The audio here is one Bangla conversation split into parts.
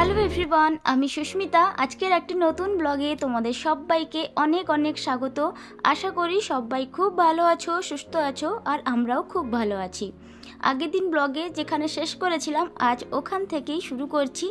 হ্যালো এভরিওয়ান, আমি সুস্মিতা। আজকের একটি নতুন ব্লগে তোমাদের সবাইকে অনেক অনেক স্বাগত। আশা করি সবাই খুব ভালো আছো, সুস্থ আছো, আর আমরাও খুব ভালো আছি। আগের দিন ব্লগে যেখানে শেষ করেছিলাম আজ ওখান থেকেই শুরু করছি।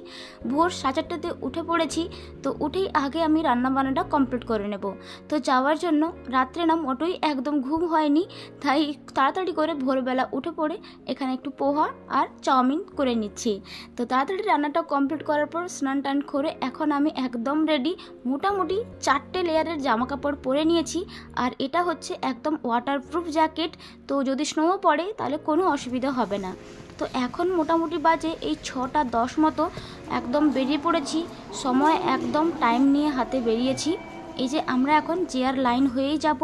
ভোর 4:30টাতে উঠে পড়েছি। তো উঠেই আগে আমি রান্নাবান্নাটা কমপ্লিট করে নেব। তো যাওয়ার জন্য রাত্রে না মোটেই একদম ঘুম হয়নি, তাই তাড়াতাড়ি করে ভোরবেলা উঠে পড়ে এখানে একটু পোহা আর চাউমিন করে নিচ্ছি। তো তাড়াতাড়ি রান্নাটা কমপ্লিট করার পর স্নান টান করে এখন আমি একদম রেডি। মোটামুটি 4টে লেয়ারের জামা কাপড় পরে নিয়েছি, আর এটা হচ্ছে একদম ওয়াটারপ্রুফ জ্যাকেট। তো যদি স্নোও পড়ে তাহলে কোনো অসুবিধা হবে না। তো এখন মোটামুটি বাজে এই 6:10 মতো। একদম বেরিয়ে পড়েছি, সময় একদম টাইম নিয়ে হাতে বেরিয়েছি। এই যে আমরা এখন জেআর লাইন হয়েই যাব।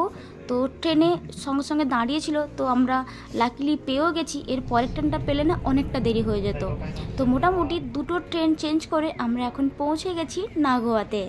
তো ট্রেনে সঙ্গে সঙ্গে দাঁড়িয়েছিল, তো আমরা লাকিলি পেয়েও গেছি। এর পরের ট্রেনটা পেলে না অনেকটা দেরি হয়ে যেত। তো মোটামুটি 2টো ট্রেন চেঞ্জ করে আমরা এখন পৌঁছে গেছি নাগোয়াতে।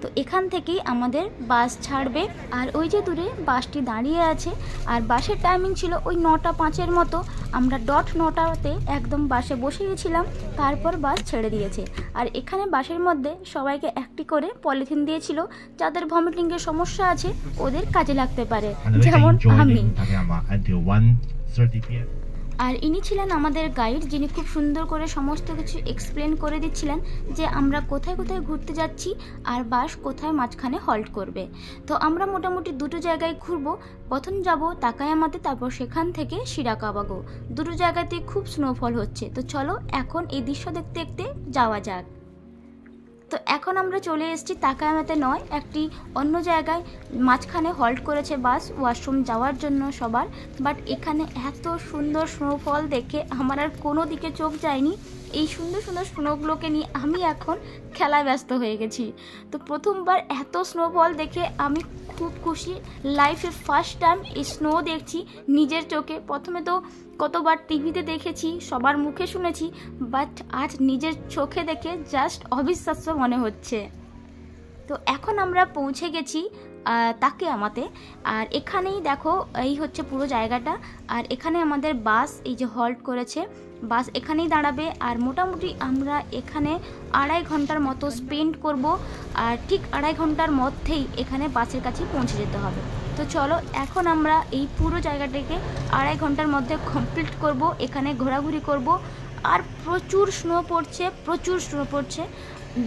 তো এখান থেকেই আমাদের বাস ছাড়বে, আর ওই যে দূরে বাসটি দাঁড়িয়ে আছে। আর বাসের টাইমিং ছিল ওই 9:05 মতো। আমরা 9:00-তে একদম বাসে বসে গেছিলাম, তারপর বাস ছেড়ে দিয়েছে। আর এখানে বাসের মধ্যে সবাইকে একটি করে পলিথিন দিয়েছিল, যাদের ভমিটিংয়ের সমস্যা আছে ওদের কাজে লাগতে পারে, যেমন আমি। আর ইনি ছিলেন আমাদের গাইড, যিনি খুব সুন্দর করে সমস্ত কিছু এক্সপ্লেন করে দিচ্ছিলেন যে আমরা কোথায় কোথায় ঘুরতে যাচ্ছি আর বাস কোথায় মাঝখানে হল্ট করবে। তো আমরা মোটামুটি 2টো জায়গায় ঘুরবো। প্রথম যাব তাকায়ামাতে, তারপর সেখান থেকে শিরাকাওয়াগো। 2টো জায়গাতে খুব স্নোফল হচ্ছে। তো চলো এখন এই দৃশ্য দেখতে দেখতে যাওয়া যাক। তো এখন আমরা চলে এসেছি তাকায়ামাতে নয়, একটি অন্য জায়গায়। মাঝখানে হল্ট করেছে বাস ওয়াশরুম যাওয়ার জন্য সবার। বাট এখানে এত সুন্দর স্নোফল দেখে আমার আর কোনো দিকে চোখ যায়নি। এই সুন্দর সুন্দর স্নোগুলোকে নিয়ে আমি এখন খেলায় ব্যস্ত হয়ে গেছি। তো প্রথমবার এত স্নোফল দেখে আমি খুব খুশি। লাইফে ফার্স্ট টাইম এই স্নো দেখছি নিজের চোখে। প্রথমে তো কতবার টিভিতে দেখেছি, সবার মুখে শুনেছি, বাট আজ নিজের চোখে দেখে জাস্ট অবিশ্বাস্য মনে হচ্ছে। তো এখন আমরা পৌঁছে গেছি তাকায়ামাতে। আর এখানেই দেখো এই হচ্ছে পুরো জায়গাটা। আর এখানে আমাদের বাস এই যে হল্ট করেছে, বাস এখানেই দাঁড়াবে। আর মোটামুটি আমরা এখানে 2.5 ঘন্টার মতো স্পেন্ড করব। আর ঠিক 2.5 ঘন্টার মধ্যেই এখানে বাসের কাছে পৌঁছে যেতে হবে। তো চলো এখন আমরা এই পুরো জায়গাটাকে 2.5 ঘন্টার মধ্যে কমপ্লিট করব। এখানে ঘোরাঘুরি করব। আর প্রচুর স্নো পড়ছে, প্রচুর স্নো পড়ছে,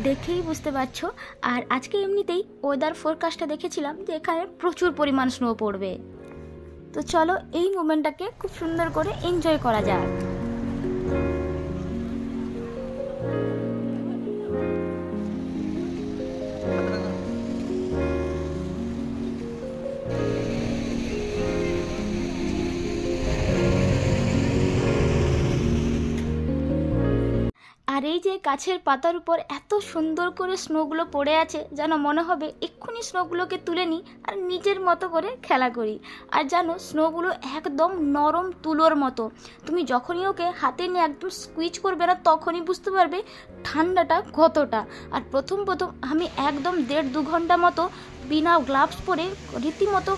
দেখেই বুঝতে পারছো। আর আজকে এমনিতেই ওয়েদার ফোরকাস্টটা দেখেছিলাম যে এখানে প্রচুর পরিমাণ স্নো পড়বে। তো চলো এই মোমেন্টটাকে খুব সুন্দর করে এনজয় করা যায়। আর এই যে গাছের পাতার উপর এত সুন্দর করে স্নোগুলো পড়ে আছে, যেন মনে হবে এক্ষুনি স্নোগুলোকে তুলে নিই আর নিজের মতো করে খেলা করি। আর জানো স্নোগুলো একদম নরম তুলোর মতো। তুমি যখনই ওকে হাতে নিয়ে একদম স্কুইচ করবে না, তখনই বুঝতে পারবে ঠান্ডাটা কতটা। আর প্রথম আমি একদম 1.5-2 ঘন্টা মতো বিনা গ্লাভস পরে রীতিমতো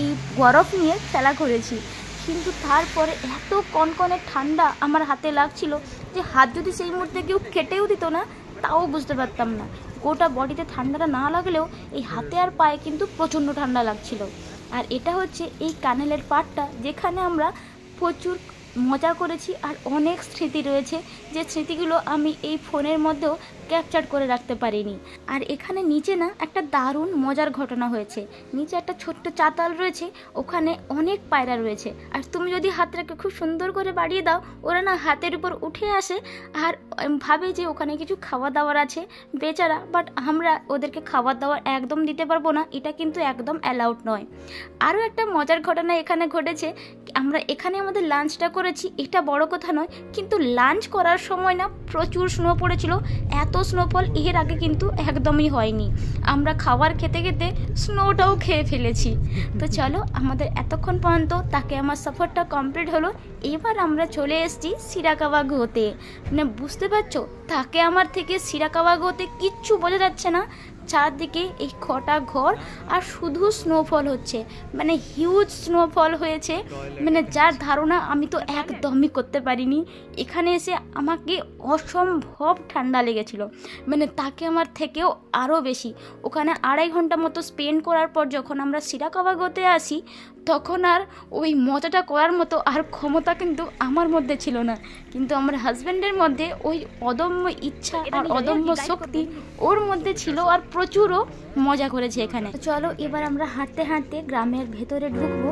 এই বরফ নিয়ে খেলা করেছি। কিন্তু তারপরে এত কনকনে ঠান্ডা আমার হাতে লাগছিল যে হাত যদি সেই মুহূর্তে কেউ কেটেও দিত না তাও বুঝতে পারতাম না। গোটা বডিতে ঠান্ডাটা না লাগলেও এই হাতে আর পায়ে কিন্তু প্রচণ্ড ঠান্ডা লাগছিল। আর এটা হচ্ছে এই কানেলের পাড়টা, যেখানে আমরা প্রচুর মজা করেছি। আর অনেক স্মৃতি রয়েছে, যে স্মৃতিগুলো আমি এই ফোনের মধ্যেও ক্যাপচার করে রাখতে পারিনি। আর এখানে নিচে না একটা দারুণ মজার ঘটনা হয়েছে। নিচে একটা ছোট্ট চাতাল রয়েছে, ওখানে অনেক পায়রা রয়েছে। আর তুমি যদি হাতটাকে খুব সুন্দর করে বাড়িয়ে দাও, ওরা না হাতের উপর উঠে আসে আর ভাবে যে ওখানে কিছু খাওয়া দাওয়ার আছে, বেচারা। বাট আমরা ওদেরকে খাবার দাওয়ার একদম দিতে পারবো না, এটা কিন্তু একদম অ্যালাউড নয়। আরও একটা মজার ঘটনা এখানে ঘটেছে। আমরা এখানে আমাদের লাঞ্চটা করেছি, এটা বড় কথা নয়, কিন্তু লাঞ্চ করার সময় না প্রচুর স্নো পড়েছিল। এত স্নোফল এর আগে কিন্তু একদমই হয়নি। আমরা খাবার খেতে খেতে স্নোটাও খেয়ে ফেলেছি। তো চলো আমাদের এতক্ষণ পর্যন্ত তাকে আমার সফরটা কমপ্লিট হলো। এবার আমরা চলে এসেছি শিরাকাওয়াগোতে। মানে বুঝতে পারছো, তাকে আমার থেকে শিরাকাওয়াগোতে কিচ্ছু বোঝা যাচ্ছে না, চারদিকে এই কটা ঘর আর শুধু স্নোফল হচ্ছে, মানে হিউজ স্নোফল হয়েছে, মানে যার ধারণা আমি তো একদমই করতে পারিনি। এখানে এসে আমাকে অসম্ভব ঠান্ডা লেগেছিল, মানে তাকে আমার থেকেও আরও বেশি। ওখানে 2.5 ঘন্টা মতো স্পেন্ড করার পর যখন আমরা সিরাকাওয়াগোতে আসি, তখন আর ওই মজাটা করার মতো আর ক্ষমতা কিন্তু আমার মধ্যে ছিল না, কিন্তু আমার হাজব্যান্ডের মধ্যে ওই অদম্য ইচ্ছা আর অদম্য শক্তি ওর মধ্যে ছিল, আর প্রচুরও মজা করেছে এখানে। চলো এবার আমরা হাঁটতে হাঁটতে গ্রামের ভেতরে ঢুকবো।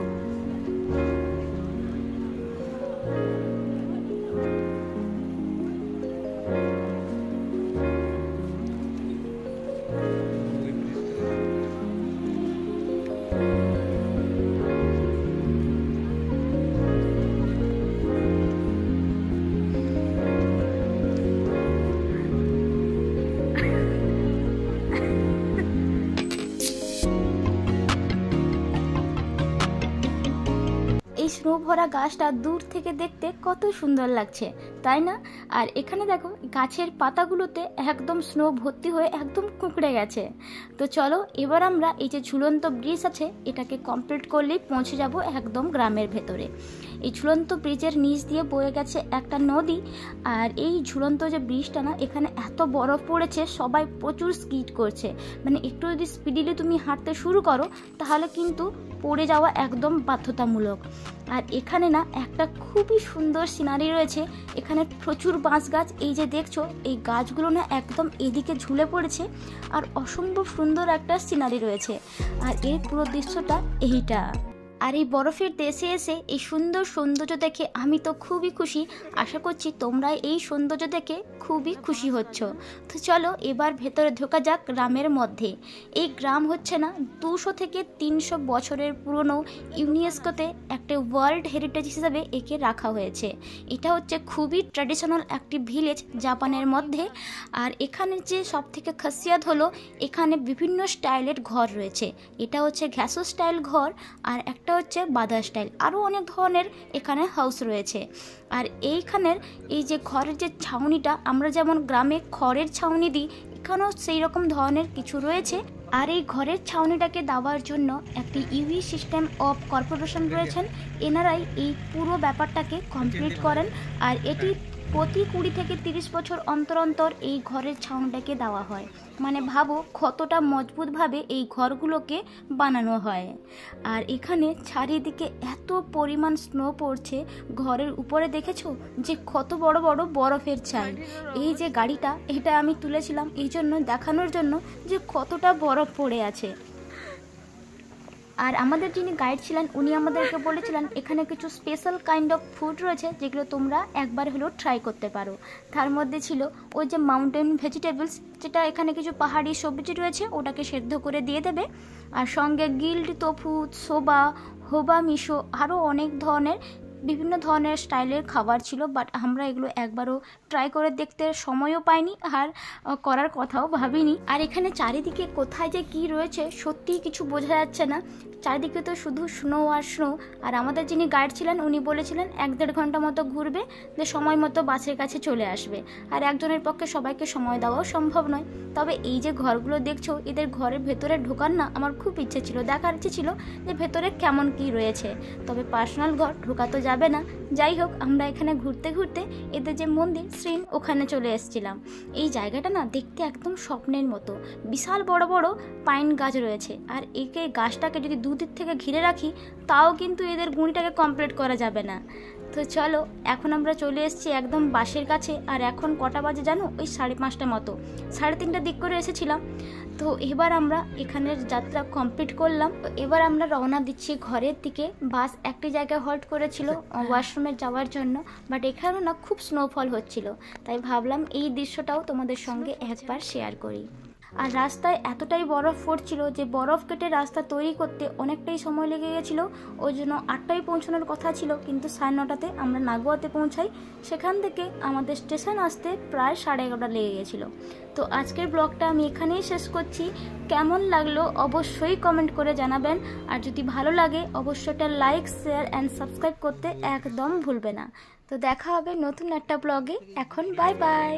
এই স্নো ভরা গাছটা দূর থেকে দেখতে কত সুন্দর লাগছে, তাই না? আর এখানে দেখো গাছের পাতাগুলোতে একদম স্নো ভর্তি হয়ে একদম কুঁকড়ে গেছে। তো চলো এবার আমরা এই যে ঝুলন্ত ব্রিজ আছে এটাকে কমপ্লিট করলেই পৌঁছে যাব একদম গ্রামের ভেতরে। এই ঝুলন্ত ব্রিজের নিচ দিয়ে বয়ে গেছে একটা নদী, আর এই ঝুলন্ত যে ব্রিজটা না, এখানে এত বরফ পড়েছে সবাই প্রচুর স্কিড করছে, মানে একটু যদি স্পিডিলি তুমি হাঁটতে শুরু করো তাহলে কিন্তু পড়ে যাওয়া একদম বাধ্যতামূলক। আর এখানে না একটা খুবই সুন্দর সিনারি রয়েছে, এখানে প্রচুর বাঁশ গাছ, এই যে দেখছো এই গাছগুলো না একদম এদিকে ঝুলে পড়েছে, আর অসম্ভব সুন্দর একটা সিনারি রয়েছে। আর এর পুরো দৃশ্যটা এইটা। আর এই বরফের দেশে এসে এই সুন্দর সৌন্দর্য দেখে আমি তো খুবই খুশি, আশা করছি তোমরা এই সৌন্দর্য দেখে খুবই খুশি হচ্ছ। তো চলো এবার ভেতরে ঢোকা যাক গ্রামের মধ্যে। এই গ্রাম হচ্ছে না 200 থেকে 300 বছরের পুরনো, ইউনেস্কোতে একটা ওয়ার্ল্ড হেরিটেজ হিসাবে একে রাখা হয়েছে। এটা হচ্ছে খুবই ট্র্যাডিশনাল একটি ভিলেজ জাপানের মধ্যে। আর এখানে যে সব থেকে খাসিয়াত হলো এখানে বিভিন্ন স্টাইলের ঘর রয়েছে। এটা হচ্ছে ঘ্যাসো স্টাইল ঘর, আর একটা হচ্ছে বাদা স্টাইল, আরও অনেক ধরনের এখানে হাউস রয়েছে। আর এইখানের এই যে ঘরের যে ছাউনিটা, আমরা যেমন গ্রামে খড়ের ছাউনি দিই, এখানেও সেই রকম ধরনের কিছু রয়েছে। আর এই ঘরের ছাউনিটাকে দেওয়ার জন্য একটি ইউই সিস্টেম অফ কর্পোরেশন রয়েছেন, এনারাই এই পুরো ব্যাপারটাকে কমপ্লিট করেন। আর এটি প্রতি 20 থেকে 30 বছর অন্তর অন্তর এই ঘরের ছাউনিটাকে দেওয়া হয়, মানে ভাবো কতটা মজবুতভাবে এই ঘরগুলোকে বানানো হয়। আর এখানে চারিদিকে এত পরিমাণ স্নো পড়ছে, ঘরের উপরে দেখেছো যে কত বড় বড় বরফের চাই। এই যে গাড়িটা, এটা আমি তুলেছিলাম এই জন্য দেখানোর জন্য যে কতটা বরফ পড়ে আছে। আর আমাদের যিনি গাইড ছিলেন উনি আমাদেরকে বলেছিলেন এখানে কিছু স্পেশাল কাইন্ড অফ ফুড রয়েছে যেগুলো তোমরা একবার হলেও ট্রাই করতে পারো। তার মধ্যে ছিল ওই যে মাউন্টেন ভেজিটেবলস, যেটা এখানে কিছু পাহাড়ি সবজি রয়েছে, ওটাকে সেদ্ধ করে দিয়ে দেবে। আর সঙ্গে গিল্ড তোফু, সোবা, হোবা মিশো, আরও অনেক ধরনের বিভিন্ন ধরনের স্টাইলের খাবার ছিল, বাট আমরা এগুলো একবারও ট্রাই করে দেখতে সময়ও পাইনি আর করার কথাও ভাবিনি। আর এখানে চারিদিকে কোথায় যে কি রয়েছে সত্যিই কিছু বোঝা যাচ্ছে না, চারিদিকে তো শুধু স্নো আর স্নো। আর আমাদের যিনি গাইড ছিলেন উনি বলেছিলেন 1-1.5 ঘন্টা মতো ঘুরবে, যে সময় মতো বাসের কাছে চলে আসবে। আর একজনের পক্ষে সবাইকে সময় দেওয়াও সম্ভব নয়। তবে এই যে ঘরগুলো দেখছো, এদের ঘরের ভেতরে ঢোকার না আমার খুব ইচ্ছে ছিল, দেখার ইচ্ছে ছিল যে ভেতরে কেমন কি রয়েছে। তবে পার্সোনাল ঘর ঢোকা তো যাবে না। যাই হোক, আমরা এখানে ঘুরতে ঘুরতে এদের যে মন্দির শ্রীন ওখানে চলে এসেছিলাম। এই জায়গাটা না দেখতে একদম স্বপ্নের মতো, বিশাল বড় বড় পাইন গাছ রয়েছে। আর একে গাছটাকে যদি দুদিক থেকে ঘিরে রাখি তাও কিন্তু এদের গুঁড়িটাকে কমপ্লিট করা যাবে না। তো চলো এখন আমরা চলে এসেছি একদম বাসের কাছে। আর এখন কটা বাজে জানো? ওই 5:30 মতো, 3:30 দিক করে এসেছিলাম। তো এবার আমরা এখানের যাত্রা কমপ্লিট করলাম। এবার আমরা রওনা দিচ্ছি ঘরের দিকে। বাস একটি জায়গায় হল্ট করেছিল ওয়াশরুমে যাওয়ার জন্য, বাট এখানেও না খুব স্নোফল হচ্ছিল, তাই ভাবলাম এই দৃশ্যটাও তোমাদের সঙ্গে একবার শেয়ার করি। আর রাস্তায় এতটাই বরফ পড়ছিল যে বরফ কেটে রাস্তা তৈরি করতে অনেকটাই সময় লেগে গেছিলো। ওই জন্য 8টায় পৌঁছানোর কথা ছিল, কিন্তু 9:30-তে আমরা নাগোয়াতে পৌঁছাই। সেখান থেকে আমাদের স্টেশন আসতে প্রায় 11:30 লেগে গেছিলো। তো আজকের ব্লগটা আমি এখানেই শেষ করছি। কেমন লাগলো অবশ্যই কমেন্ট করে জানাবেন। আর যদি ভালো লাগে অবশ্যই একটা লাইক, শেয়ার অ্যান্ড সাবস্ক্রাইব করতে একদম ভুলবে না। তো দেখা হবে নতুন একটা ব্লগে। এখন বাই বাই।